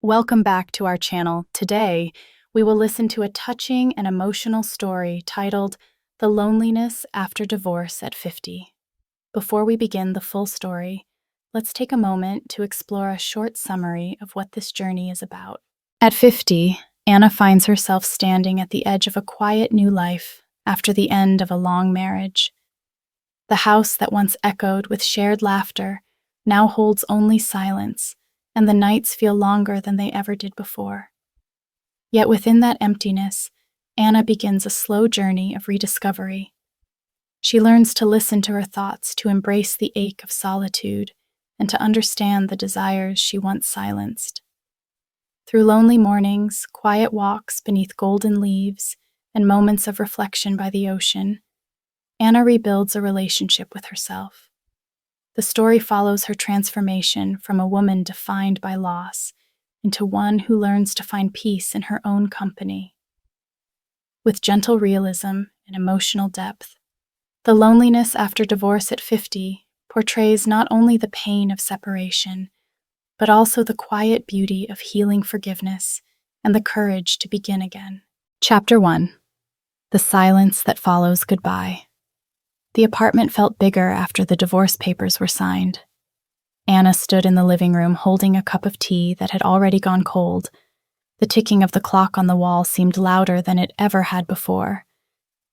Welcome back to our channel. Today, we will listen to a touching and emotional story titled The Loneliness After Divorce at 50. Before we begin the full story, let's take a moment to explore a short summary of what this journey is about. At 50, Anna finds herself standing at the edge of a quiet new life after the end of a long marriage. The house that once echoed with shared laughter now holds only silence, and the nights feel longer than they ever did before. Yet within that emptiness, Anna begins a slow journey of rediscovery. She learns to listen to her thoughts, to embrace the ache of solitude, and to understand the desires she once silenced. Through lonely mornings, quiet walks beneath golden leaves, and moments of reflection by the ocean, Anna rebuilds a relationship with herself. The story follows her transformation from a woman defined by loss into one who learns to find peace in her own company. With gentle realism and emotional depth, The Loneliness After Divorce at 50 portrays not only the pain of separation, but also the quiet beauty of healing forgiveness and the courage to begin again. Chapter 1: The Silence That Follows Goodbye. The apartment felt bigger after the divorce papers were signed. Anna stood in the living room holding a cup of tea that had already gone cold. The ticking of the clock on the wall seemed louder than it ever had before.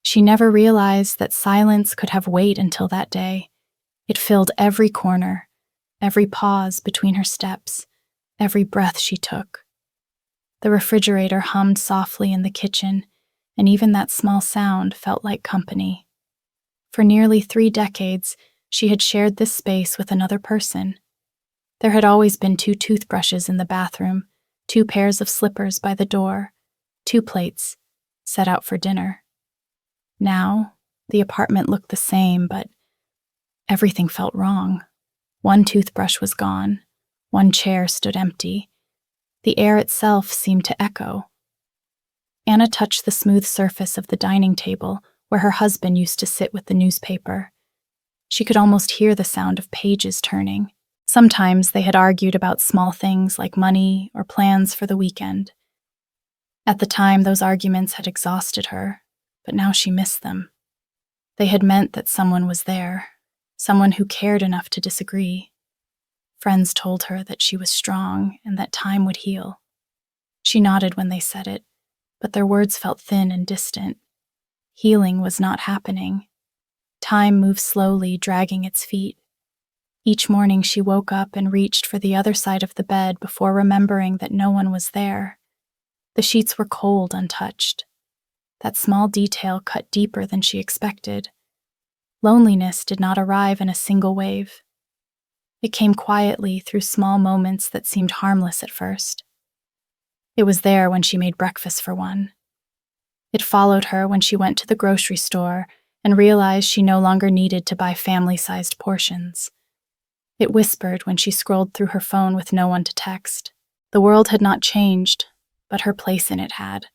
She never realized that silence could have weight until that day. It filled every corner, every pause between her steps, every breath she took. The refrigerator hummed softly in the kitchen, and even that small sound felt like company. For nearly 3 decades, she had shared this space with another person. There had always been 2 toothbrushes in the bathroom, 2 pairs of slippers by the door, 2 plates set out for dinner. Now, the apartment looked the same, but everything felt wrong. 1 toothbrush was gone. 1 chair stood empty. The air itself seemed to echo. Anna touched the smooth surface of the dining table where her husband used to sit with the newspaper. She could almost hear the sound of pages turning. Sometimes they had argued about small things like money or plans for the weekend. At the time, those arguments had exhausted her, but now she missed them. They had meant that someone was there, someone who cared enough to disagree. Friends told her that she was strong and that time would heal. She nodded when they said it, but their words felt thin and distant. Healing was not happening. Time moved slowly, dragging its feet. Each morning she woke up and reached for the other side of the bed before remembering that no one was there. The sheets were cold, untouched. That small detail cut deeper than she expected. Loneliness did not arrive in a single wave. It came quietly through small moments that seemed harmless at first. It was there when she made breakfast for one. It followed her when she went to the grocery store and realized she no longer needed to buy family-sized portions. It whispered when she scrolled through her phone with no one to text. The world had not changed, but her place in it had.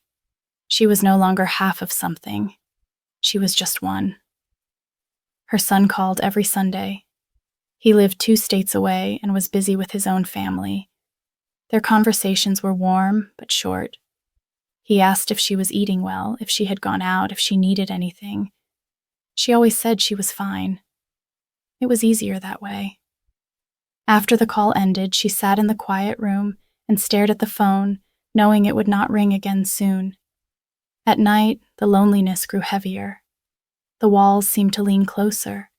She was no longer half of something. She was just one. Her son called every Sunday. He lived 2 states away and was busy with his own family. Their conversations were warm but short. He asked if she was eating well, if she had gone out, if she needed anything. She always said she was fine. It was easier that way. After the call ended, she sat in the quiet room and stared at the phone, knowing it would not ring again soon. At night, the loneliness grew heavier. The walls seemed to lean closer.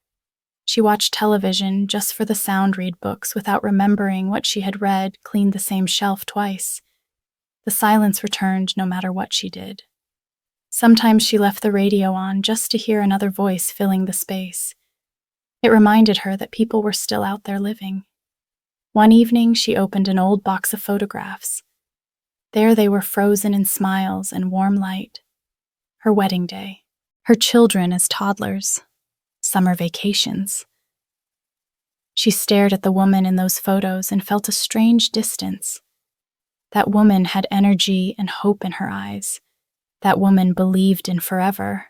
She watched television just for the sound-read books without remembering what she had read cleaned the same shelf twice. The silence returned no matter what she did. Sometimes she left the radio on just to hear another voice filling the space. It reminded her that people were still out there living. One evening, she opened an old box of photographs. There they were, frozen in smiles and warm light. Her wedding day, her children as toddlers, summer vacations. She stared at the woman in those photos and felt a strange distance. That woman had energy and hope in her eyes. That woman believed in forever.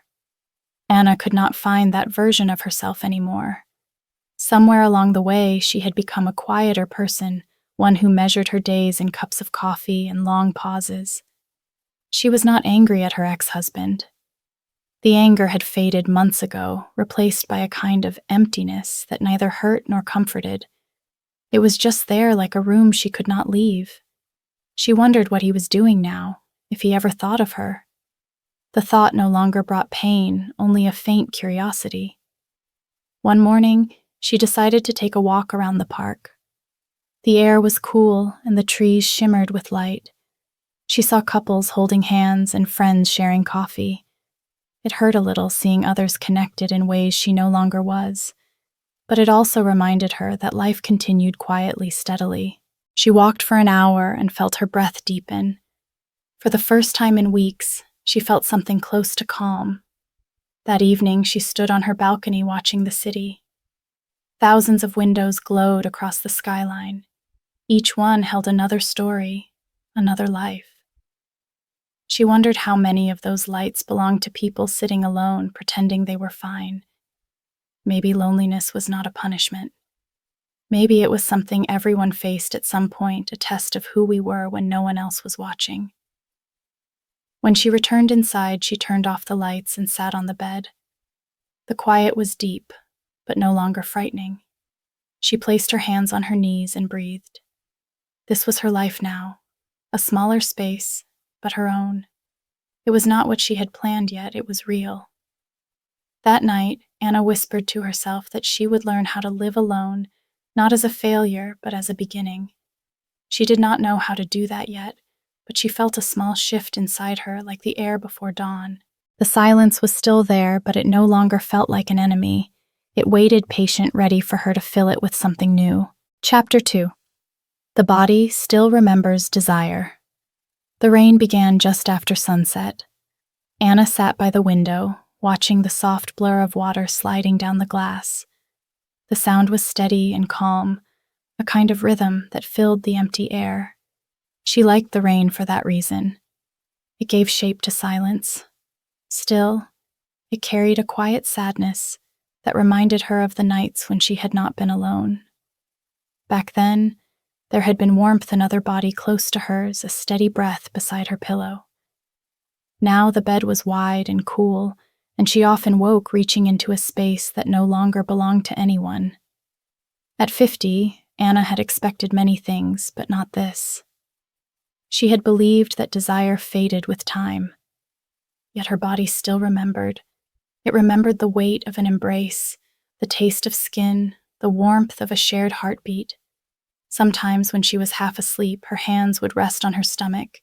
Anna could not find that version of herself anymore. Somewhere along the way, she had become a quieter person, one who measured her days in cups of coffee and long pauses. She was not angry at her ex-husband. The anger had faded months ago, replaced by a kind of emptiness that neither hurt nor comforted. It was just there like a room she could not leave. She wondered what he was doing now, if he ever thought of her. The thought no longer brought pain, only a faint curiosity. One morning, she decided to take a walk around the park. The air was cool and the trees shimmered with light. She saw couples holding hands and friends sharing coffee. It hurt a little seeing others connected in ways she no longer was, but it also reminded her that life continued quietly, steadily. She walked for an hour and felt her breath deepen. For the first time in weeks, she felt something close to calm. That evening, she stood on her balcony watching the city. Thousands of windows glowed across the skyline. Each one held another story, another life. She wondered how many of those lights belonged to people sitting alone, pretending they were fine. Maybe loneliness was not a punishment. Maybe it was something everyone faced at some point, a test of who we were when no one else was watching. When she returned inside, she turned off the lights and sat on the bed. The quiet was deep, but no longer frightening. She placed her hands on her knees and breathed. This was her life now, a smaller space, but her own. It was not what she had planned yet, it was real. That night, Anna whispered to herself that she would learn how to live alone, not as a failure, but as a beginning. She did not know how to do that yet, but she felt a small shift inside her, like the air before dawn. The silence was still there, but it no longer felt like an enemy. It waited patient, ready for her to fill it with something new. Chapter 2. The body still remembers desire. The rain began just after sunset. Anna sat by the window, watching the soft blur of water sliding down the glass. The sound was steady and calm, a kind of rhythm that filled the empty air. She liked the rain for that reason. It gave shape to silence. Still, it carried a quiet sadness that reminded her of the nights when she had not been alone. Back then, there had been warmth, another body close to hers, a steady breath beside her pillow. Now the bed was wide and cool, and she often woke reaching into a space that no longer belonged to anyone. At 50, Anna had expected many things, but not this. She had believed that desire faded with time. Yet her body still remembered. It remembered the weight of an embrace, the taste of skin, the warmth of a shared heartbeat. Sometimes when she was half asleep, her hands would rest on her stomach,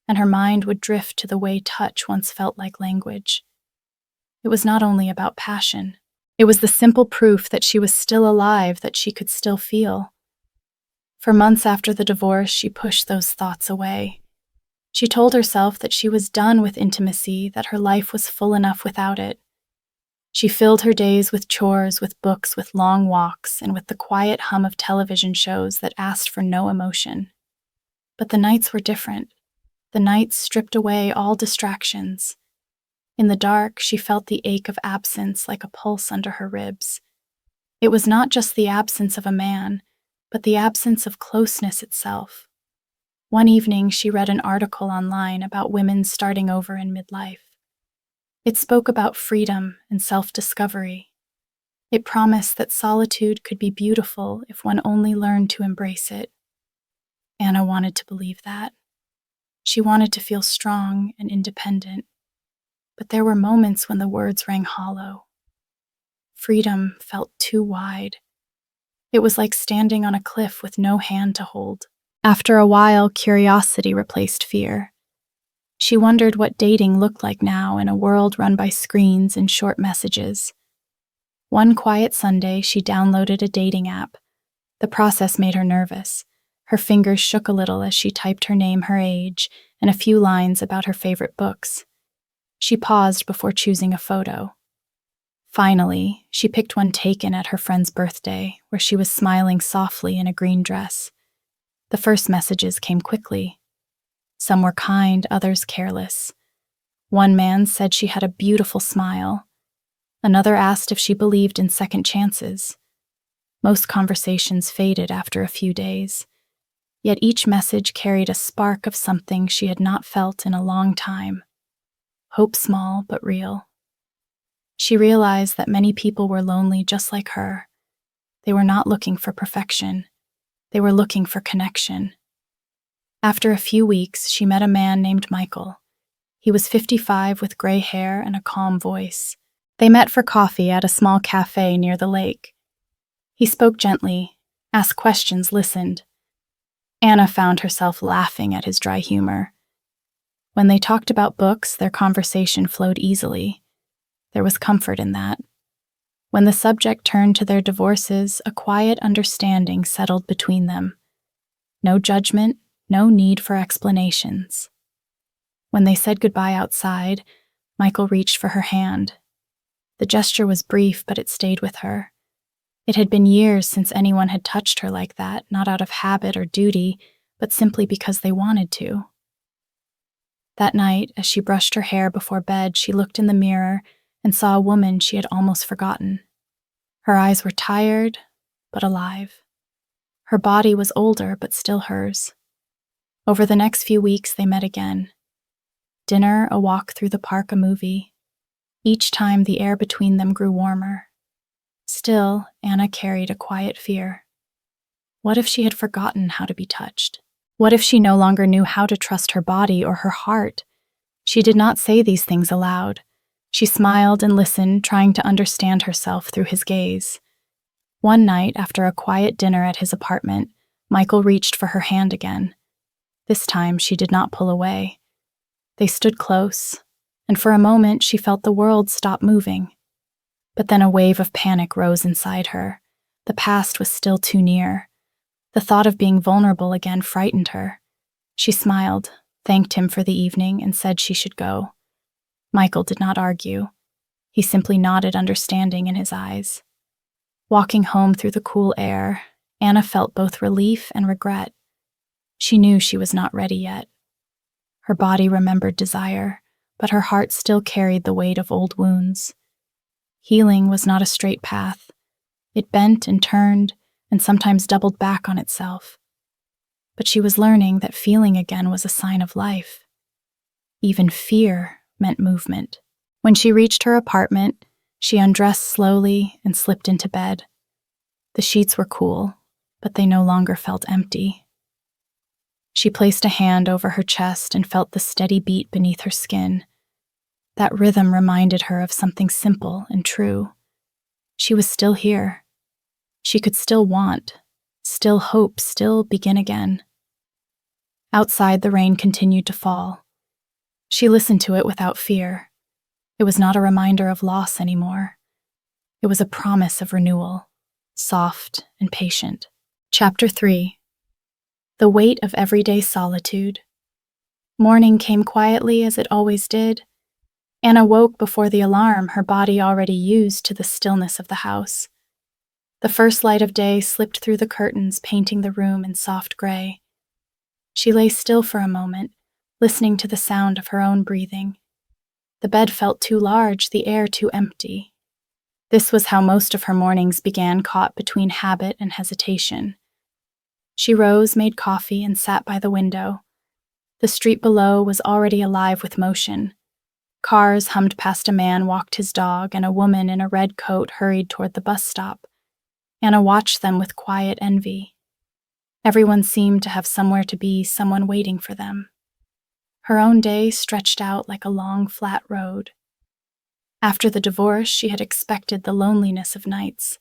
and her mind would drift to the way touch once felt like language. It was not only about passion. It was the simple proof that she was still alive, that she could still feel. For months after the divorce, she pushed those thoughts away. She told herself that she was done with intimacy, that her life was full enough without it. She filled her days with chores, with books, with long walks, and with the quiet hum of television shows that asked for no emotion. But the nights were different. The nights stripped away all distractions. In the dark, she felt the ache of absence like a pulse under her ribs. It was not just the absence of a man, but the absence of closeness itself. One evening, she read an article online about women starting over in midlife. It spoke about freedom and self-discovery. It promised that solitude could be beautiful if one only learned to embrace it. Anna wanted to believe that. She wanted to feel strong and independent. But there were moments when the words rang hollow. Freedom felt too wide. It was like standing on a cliff with no hand to hold. After a while, curiosity replaced fear. She wondered what dating looked like now in a world run by screens and short messages. One quiet Sunday, she downloaded a dating app. The process made her nervous. Her fingers shook a little as she typed her name, her age, and a few lines about her favorite books. She paused before choosing a photo. Finally, she picked one taken at her friend's birthday, where she was smiling softly in a green dress. The first messages came quickly. Some were kind, others careless. One man said she had a beautiful smile. Another asked if she believed in second chances. Most conversations faded after a few days. Yet each message carried a spark of something she had not felt in a long time. Hope small but real. She realized that many people were lonely just like her. They were not looking for perfection. They were looking for connection. After a few weeks, she met a man named Michael. He was 55 with gray hair and a calm voice. They met for coffee at a small cafe near the lake. He spoke gently, asked questions, listened. Anna found herself laughing at his dry humor. When they talked about books, their conversation flowed easily. There was comfort in that. When the subject turned to their divorces, a quiet understanding settled between them. No judgment, no need for explanations. When they said goodbye outside, Michael reached for her hand. The gesture was brief, but it stayed with her. It had been years since anyone had touched her like that, not out of habit or duty, but simply because they wanted to. That night, as she brushed her hair before bed, she looked in the mirror and saw a woman she had almost forgotten. Her eyes were tired, but alive. Her body was older, but still hers. Over the next few weeks, they met again. Dinner, a walk through the park, a movie. Each time, the air between them grew warmer. Still, Anna carried a quiet fear. What if she had forgotten how to be touched? What if she no longer knew how to trust her body or her heart? She did not say these things aloud. She smiled and listened, trying to understand herself through his gaze. One night, after a quiet dinner at his apartment, Michael reached for her hand again. This time, she did not pull away. They stood close, and for a moment she felt the world stop moving. But then a wave of panic rose inside her. The past was still too near. The thought of being vulnerable again frightened her. She smiled, thanked him for the evening, and said she should go. Michael did not argue. He simply nodded, understanding in his eyes. Walking home through the cool air, Anna felt both relief and regret. She knew she was not ready yet. Her body remembered desire, but her heart still carried the weight of old wounds. Healing was not a straight path. It bent and turned, and sometimes doubled back on itself. But she was learning that feeling again was a sign of life. Even fear meant movement. When she reached her apartment, she undressed slowly and slipped into bed. The sheets were cool, but they no longer felt empty. She placed a hand over her chest and felt the steady beat beneath her skin. That rhythm reminded her of something simple and true. She was still here. She could still want, still hope, still begin again. Outside, the rain continued to fall. She listened to it without fear. It was not a reminder of loss anymore. It was a promise of renewal, soft and patient. Chapter 3. The Weight of Everyday Solitude. Morning came quietly as it always did. Anna woke before the alarm, her body already used to the stillness of the house. The first light of day slipped through the curtains, painting the room in soft gray. She lay still for a moment, listening to the sound of her own breathing. The bed felt too large, the air too empty. This was how most of her mornings began, caught between habit and hesitation. She rose, made coffee, and sat by the window. The street below was already alive with motion. Cars hummed past, a man walked his dog, and a woman in a red coat hurried toward the bus stop. Anna watched them with quiet envy. Everyone seemed to have somewhere to be, someone waiting for them. Her own day stretched out like a long, flat road. After the divorce, she had expected the loneliness of nights.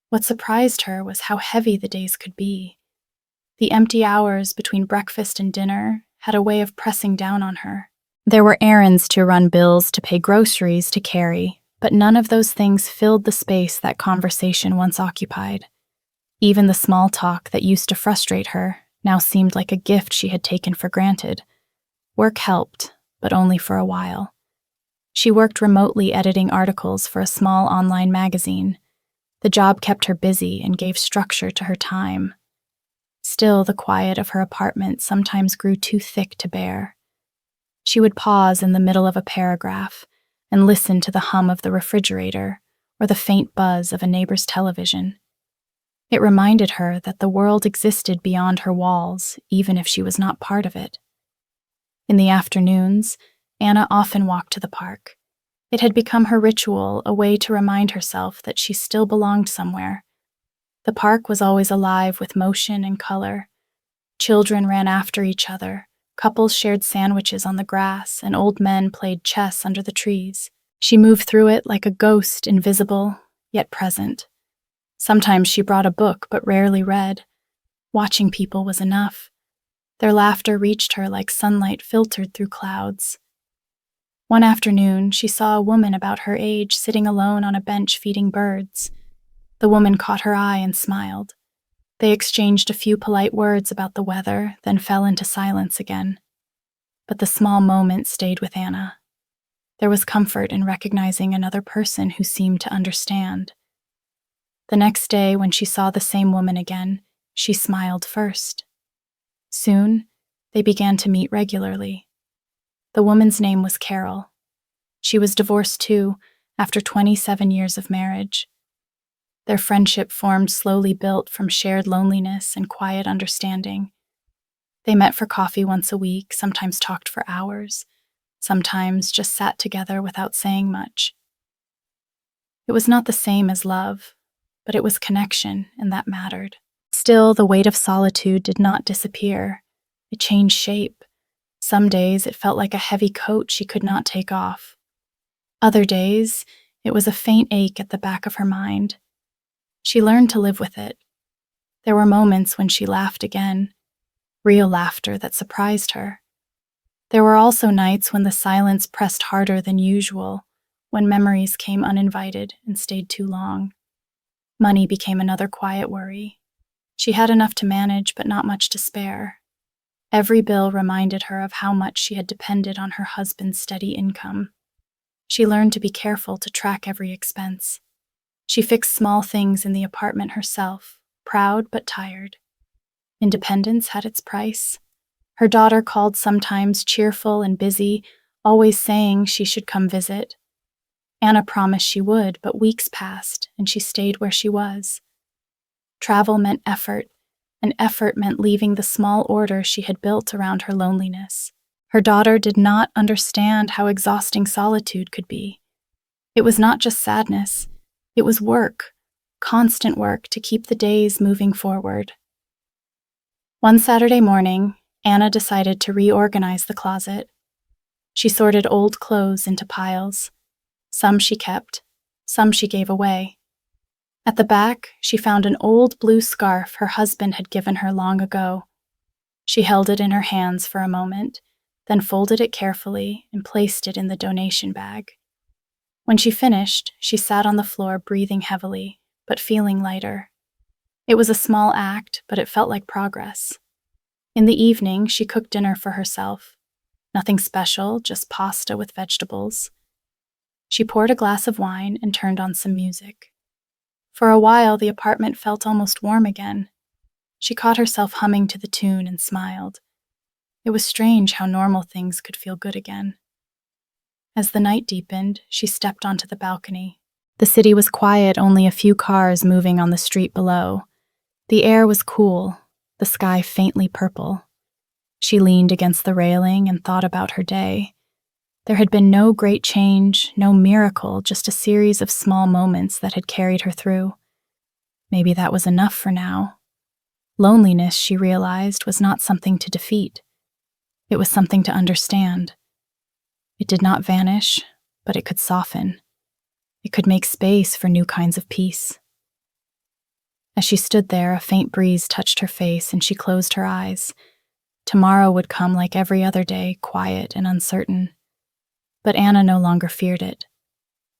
What surprised her was how heavy the days could be. The empty hours between breakfast and dinner had a way of pressing down on her. There were errands to run, bills to pay, groceries to carry, but none of those things filled the space that conversation once occupied. Even the small talk that used to frustrate her now seemed like a gift she had taken for granted. Work helped, but only for a while. She worked remotely editing articles for a small online magazine. The job kept her busy and gave structure to her time. Still, the quiet of her apartment sometimes grew too thick to bear. She would pause in the middle of a paragraph and listen to the hum of the refrigerator or the faint buzz of a neighbor's television. It reminded her that the world existed beyond her walls, even if she was not part of it. In the afternoons, Anna often walked to the park. It had become her ritual, a way to remind herself that she still belonged somewhere. The park was always alive with motion and color. Children ran after each other, couples shared sandwiches on the grass, and old men played chess under the trees. She moved through it like a ghost, invisible, yet present. Sometimes she brought a book but rarely read. Watching people was enough. Their laughter reached her like sunlight filtered through clouds. One afternoon, she saw a woman about her age sitting alone on a bench feeding birds. The woman caught her eye and smiled. They exchanged a few polite words about the weather, then fell into silence again. But the small moment stayed with Anna. There was comfort in recognizing another person who seemed to understand. The next day, when she saw the same woman again, she smiled first. Soon, they began to meet regularly. The woman's name was Carol. She was divorced too, after 27 years of marriage. Their friendship formed slowly built from shared loneliness and quiet understanding. They met for coffee once a week, sometimes talked for hours, sometimes just sat together without saying much. It was not the same as love, but it was connection, and that mattered. Still, the weight of solitude did not disappear. It changed shape. Some days it felt like a heavy coat she could not take off. Other days, it was a faint ache at the back of her mind. She learned to live with it. There were moments when she laughed again, real laughter that surprised her. There were also nights when the silence pressed harder than usual, when memories came uninvited and stayed too long. Money became another quiet worry. She had enough to manage, but not much to spare. Every bill reminded her of how much she had depended on her husband's steady income. She learned to be careful to track every expense. She fixed small things in the apartment herself, proud but tired. Independence had its price. Her daughter called sometimes, cheerful and busy, always saying she should come visit. Anna promised she would, but weeks passed, and she stayed where she was. Travel meant effort, and effort meant leaving the small order she had built around her loneliness. Her daughter did not understand how exhausting solitude could be. It was not just sadness, it was work, constant work to keep the days moving forward. One Saturday morning, Anna decided to reorganize the closet. She sorted old clothes into piles. Some she kept, some she gave away. At the back, she found an old blue scarf her husband had given her long ago. She held it in her hands for a moment, then folded it carefully and placed it in the donation bag. When she finished, she sat on the floor breathing heavily, but feeling lighter. It was a small act, but it felt like progress. In the evening, she cooked dinner for herself. Nothing special, just pasta with vegetables. She poured a glass of wine and turned on some music. For a while, the apartment felt almost warm again. She caught herself humming to the tune and smiled. It was strange how normal things could feel good again. As the night deepened, she stepped onto the balcony. The city was quiet, only a few cars moving on the street below. The air was cool, the sky faintly purple. She leaned against the railing and thought about her day. There had been no great change, no miracle, just a series of small moments that had carried her through. Maybe that was enough for now. Loneliness, she realized, was not something to defeat. It was something to understand. It did not vanish, but it could soften. It could make space for new kinds of peace. As she stood there, a faint breeze touched her face and she closed her eyes. Tomorrow would come like every other day, quiet and uncertain. But Anna no longer feared it.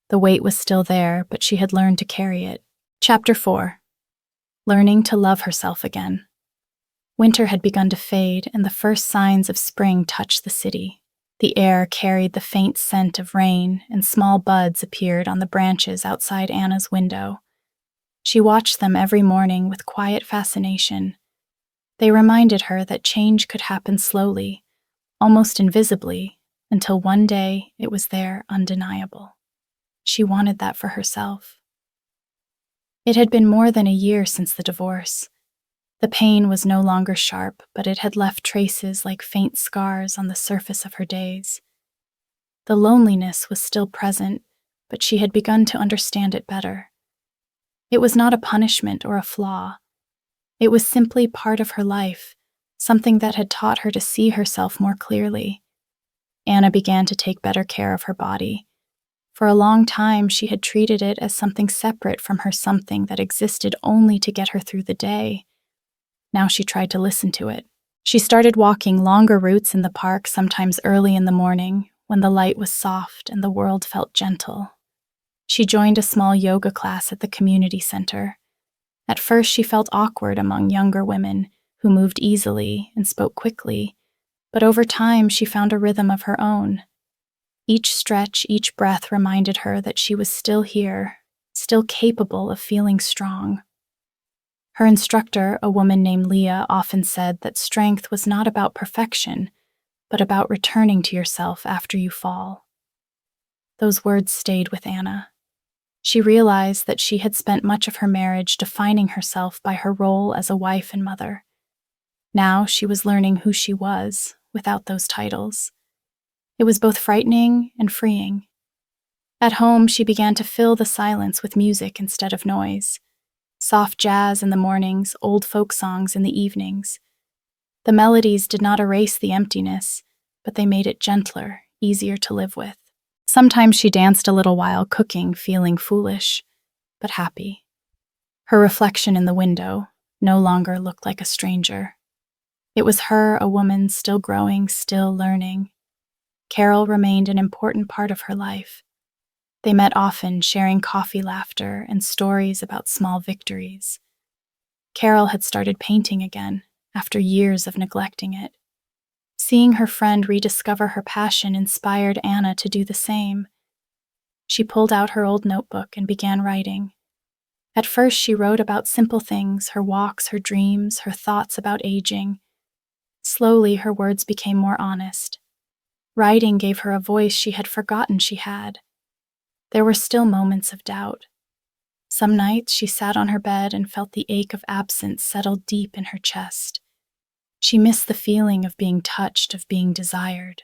The weight was still there, but she had learned to carry it. Chapter 4. Learning to love herself again. Winter had begun to fade, and the first signs of spring touched the city. The air carried the faint scent of rain, and small buds appeared on the branches outside Anna's window. She watched them every morning with quiet fascination. They reminded her that change could happen slowly, almost invisibly, until one day it was there, undeniable. She wanted that for herself. It had been more than a year since the divorce. The pain was no longer sharp, but it had left traces like faint scars on the surface of her days. The loneliness was still present, but she had begun to understand it better. It was not a punishment or a flaw. It was simply part of her life, something that had taught her to see herself more clearly. Anna began to take better care of her body. For a long time, she had treated it as something separate from her, something that existed only to get her through the day. Now she tried to listen to it. She started walking longer routes in the park, sometimes early in the morning, when the light was soft and the world felt gentle. She joined a small yoga class at the community center. At first, she felt awkward among younger women who moved easily and spoke quickly, but over time, she found a rhythm of her own. Each stretch, each breath reminded her that she was still here, still capable of feeling strong. Her instructor, a woman named Leah, often said that strength was not about perfection, but about returning to yourself after you fall. Those words stayed with Anna. She realized that she had spent much of her marriage defining herself by her role as a wife and mother. Now she was learning who she was without those titles. It was both frightening and freeing. At home, she began to fill the silence with music instead of noise. Soft jazz in the mornings, old folk songs in the evenings. The melodies did not erase the emptiness, but they made it gentler, easier to live with. Sometimes she danced a little while cooking, feeling foolish, but happy. Her reflection in the window no longer looked like a stranger. It was her, a woman still growing, still learning. Carol remained an important part of her life. They met often, sharing coffee, laughter, and stories about small victories. Carol had started painting again, after years of neglecting it. Seeing her friend rediscover her passion inspired Anna to do the same. She pulled out her old notebook and began writing. At first, she wrote about simple things, her walks, her dreams, her thoughts about aging. Slowly, her words became more honest. Writing gave her a voice she had forgotten she had. There were still moments of doubt. Some nights she sat on her bed and felt the ache of absence settle deep in her chest. She missed the feeling of being touched, of being desired.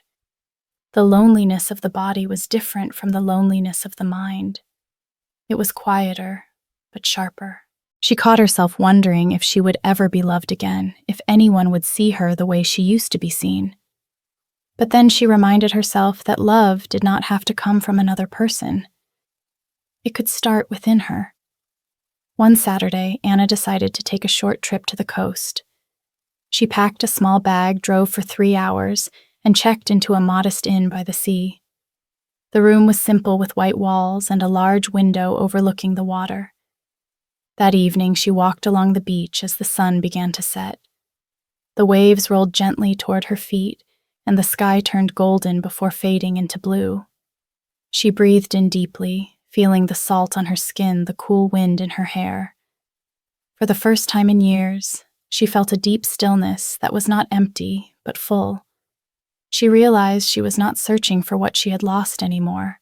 The loneliness of the body was different from the loneliness of the mind. It was quieter, but sharper. She caught herself wondering if she would ever be loved again, if anyone would see her the way she used to be seen. But then she reminded herself that love did not have to come from another person. It could start within her. One Saturday, Anna decided to take a short trip to the coast. She packed a small bag, drove for 3 hours, and checked into a modest inn by the sea. The room was simple with white walls and a large window overlooking the water. That evening, she walked along the beach as the sun began to set. The waves rolled gently toward her feet, and the sky turned golden before fading into blue. She breathed in deeply, feeling the salt on her skin, the cool wind in her hair. For the first time in years, she felt a deep stillness that was not empty, but full. She realized she was not searching for what she had lost anymore.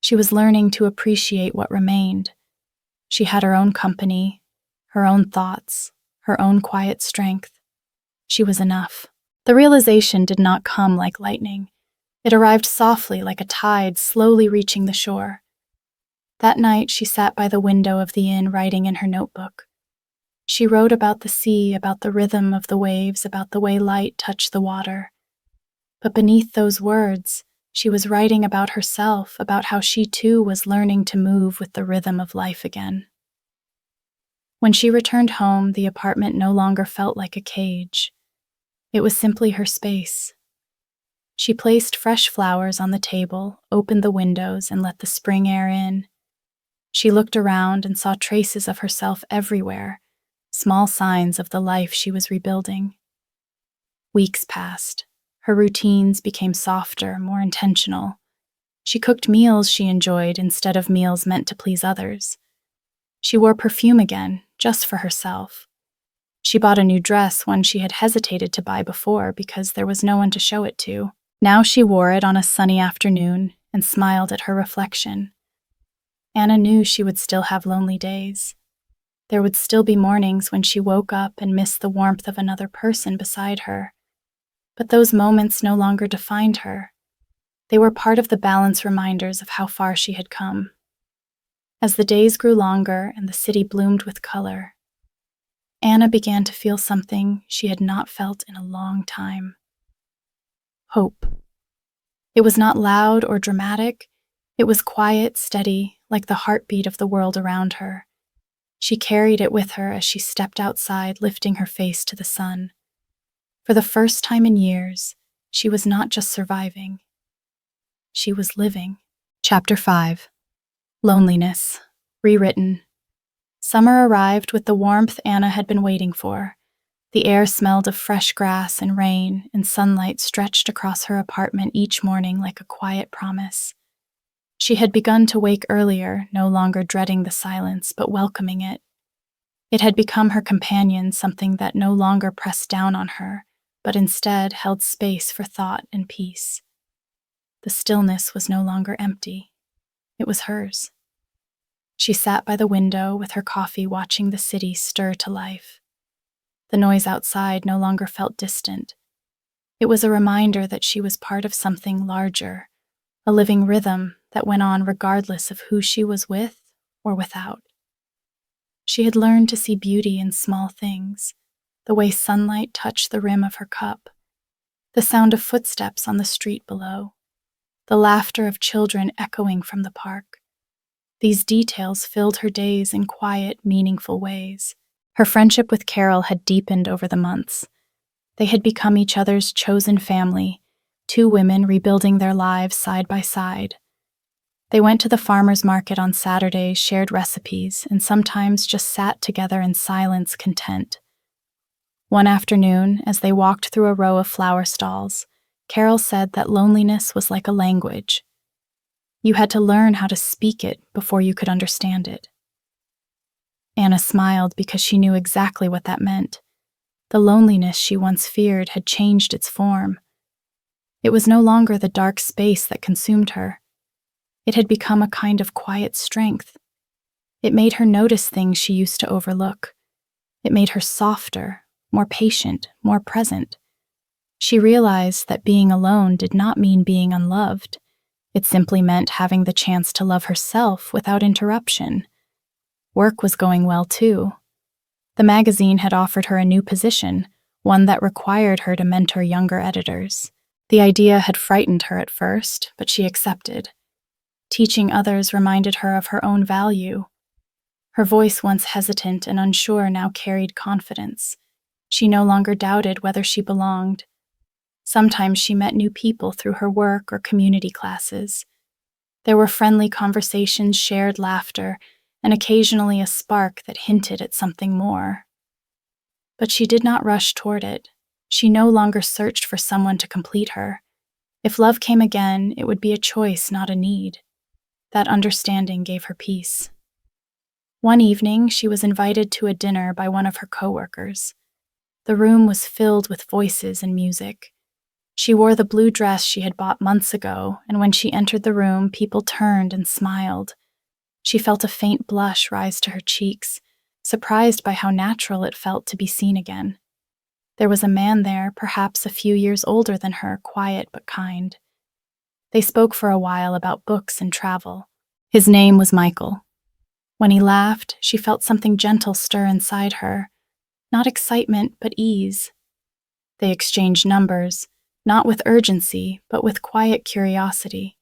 She was learning to appreciate what remained. She had her own company, her own thoughts, her own quiet strength. She was enough. The realization did not come like lightning. It arrived softly like a tide slowly reaching the shore. That night, she sat by the window of the inn writing in her notebook. She wrote about the sea, about the rhythm of the waves, about the way light touched the water. But beneath those words, she was writing about herself, about how she too was learning to move with the rhythm of life again. When she returned home, the apartment no longer felt like a cage. It was simply her space. She placed fresh flowers on the table, opened the windows, and let the spring air in. She looked around and saw traces of herself everywhere, small signs of the life she was rebuilding. Weeks passed. Her routines became softer, more intentional. She cooked meals she enjoyed instead of meals meant to please others. She wore perfume again, just for herself. She bought a new dress, one she had hesitated to buy before because there was no one to show it to. Now she wore it on a sunny afternoon and smiled at her reflection. Anna knew she would still have lonely days. There would still be mornings when she woke up and missed the warmth of another person beside her. But those moments no longer defined her. They were part of the balance reminders of how far she had come. As the days grew longer and the city bloomed with color, Anna began to feel something she had not felt in a long time. Hope. It was not loud or dramatic. It was quiet, steady, like the heartbeat of the world around her. She carried it with her as she stepped outside, lifting her face to the sun. For the first time in years, she was not just surviving. She was living. Chapter 5. Loneliness. Rewritten. Summer arrived with the warmth Anna had been waiting for. The air smelled of fresh grass and rain, and sunlight stretched across her apartment each morning like a quiet promise. She had begun to wake earlier, no longer dreading the silence, but welcoming it. It had become her companion, something that no longer pressed down on her, but instead held space for thought and peace. The stillness was no longer empty. It was hers. She sat by the window with her coffee, watching the city stir to life. The noise outside no longer felt distant. It was a reminder that she was part of something larger, a living rhythm that went on regardless of who she was with or without. She had learned to see beauty in small things, the way sunlight touched the rim of her cup, the sound of footsteps on the street below, the laughter of children echoing from the park. These details filled her days in quiet, meaningful ways. Her friendship with Carol had deepened over the months. They had become each other's chosen family, two women rebuilding their lives side by side. They went to the farmer's market on Saturdays, shared recipes, and sometimes just sat together in silence, content. One afternoon, as they walked through a row of flower stalls, Carol said that loneliness was like a language. You had to learn how to speak it before you could understand it. Anna smiled because she knew exactly what that meant. The loneliness she once feared had changed its form. It was no longer the dark space that consumed her. It had become a kind of quiet strength. It made her notice things she used to overlook. It made her softer, more patient, more present. She realized that being alone did not mean being unloved. It simply meant having the chance to love herself without interruption. Work was going well, too. The magazine had offered her a new position, one that required her to mentor younger editors. The idea had frightened her at first, but she accepted. Teaching others reminded her of her own value. Her voice, once hesitant and unsure, now carried confidence. She no longer doubted whether she belonged. Sometimes she met new people through her work or community classes. There were friendly conversations, shared laughter, and occasionally a spark that hinted at something more. But she did not rush toward it. She no longer searched for someone to complete her. If love came again, it would be a choice, not a need. That understanding gave her peace. One evening, she was invited to a dinner by one of her coworkers. The room was filled with voices and music. She wore the blue dress she had bought months ago, and when she entered the room, people turned and smiled. She felt a faint blush rise to her cheeks, surprised by how natural it felt to be seen again. There was a man there, perhaps a few years older than her, quiet but kind. They spoke for a while about books and travel. His name was Michael. When he laughed, she felt something gentle stir inside her. Not excitement, but ease. They exchanged numbers, not with urgency, but with quiet curiosity.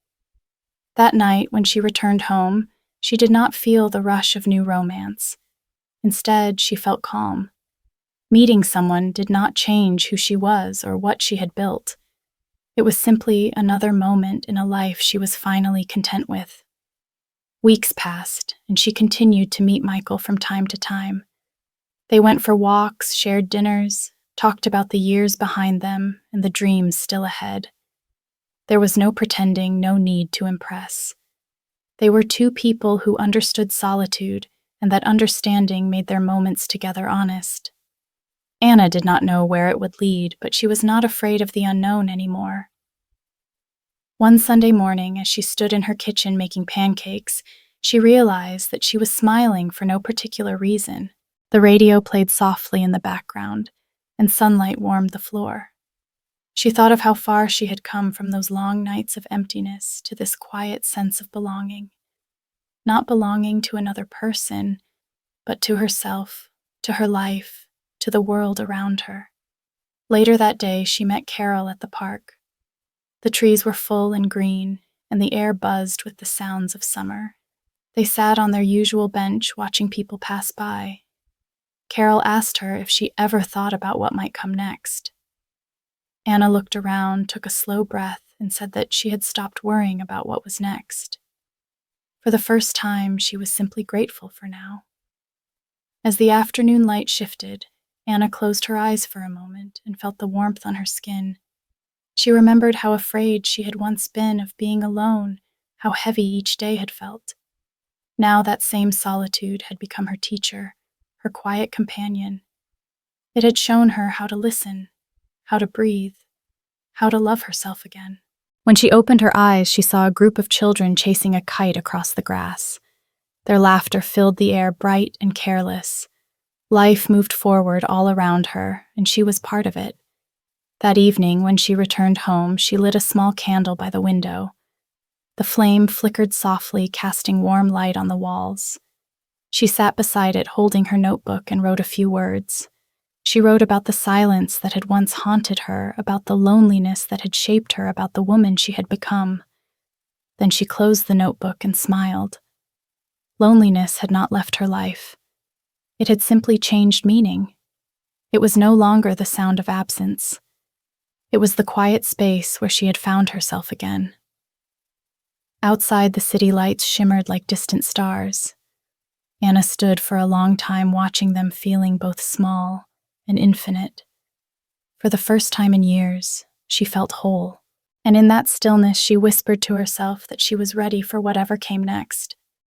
That night, when she returned home, she did not feel the rush of new romance. Instead, she felt calm. Meeting someone did not change who she was or what she had built. It was simply another moment in a life she was finally content with. Weeks passed, and she continued to meet Michael from time to time. They went for walks, shared dinners, talked about the years behind them and the dreams still ahead. There was no pretending, no need to impress. They were two people who understood solitude, and that understanding made their moments together honest. Anna did not know where it would lead, but she was not afraid of the unknown anymore. One Sunday morning, as she stood in her kitchen making pancakes, She realized that she was smiling for no particular reason. The radio played softly in the background, and sunlight warmed the floor. She thought of how far she had come from those long nights of emptiness to this quiet sense of belonging. Not belonging to another person, but to herself, to her life, to the world around her. Later that day, she met Carol at the park. The trees were full and green, and the air buzzed with the sounds of summer. They sat on their usual bench watching people pass by. Carol asked her if she ever thought about what might come next. Anna looked around, took a slow breath, and said that she had stopped worrying about what was next. For the first time, she was simply grateful for now. As the afternoon light shifted, Anna closed her eyes for a moment and felt the warmth on her skin. She remembered how afraid she had once been of being alone, how heavy each day had felt. Now that same solitude had become her teacher, her quiet companion. It had shown her how to listen, how to breathe, how to love herself again. When she opened her eyes, she saw a group of children chasing a kite across the grass. Their laughter filled the air, bright and careless. Life moved forward all around her, and she was part of it. That evening, when she returned home, she lit a small candle by the window. The flame flickered softly, casting warm light on the walls. She sat beside it, holding her notebook, and wrote a few words. She wrote about the silence that had once haunted her, about the loneliness that had shaped her, about the woman she had become. Then she closed the notebook and smiled. Loneliness had not left her life. It had simply changed meaning. It was no longer the sound of absence. It was the quiet space where she had found herself again. Outside, the city lights shimmered like distant stars. Anna stood for a long time watching them, feeling both small and infinite. For the first time in years, she felt whole. And in that stillness, she whispered to herself that she was ready for whatever came next.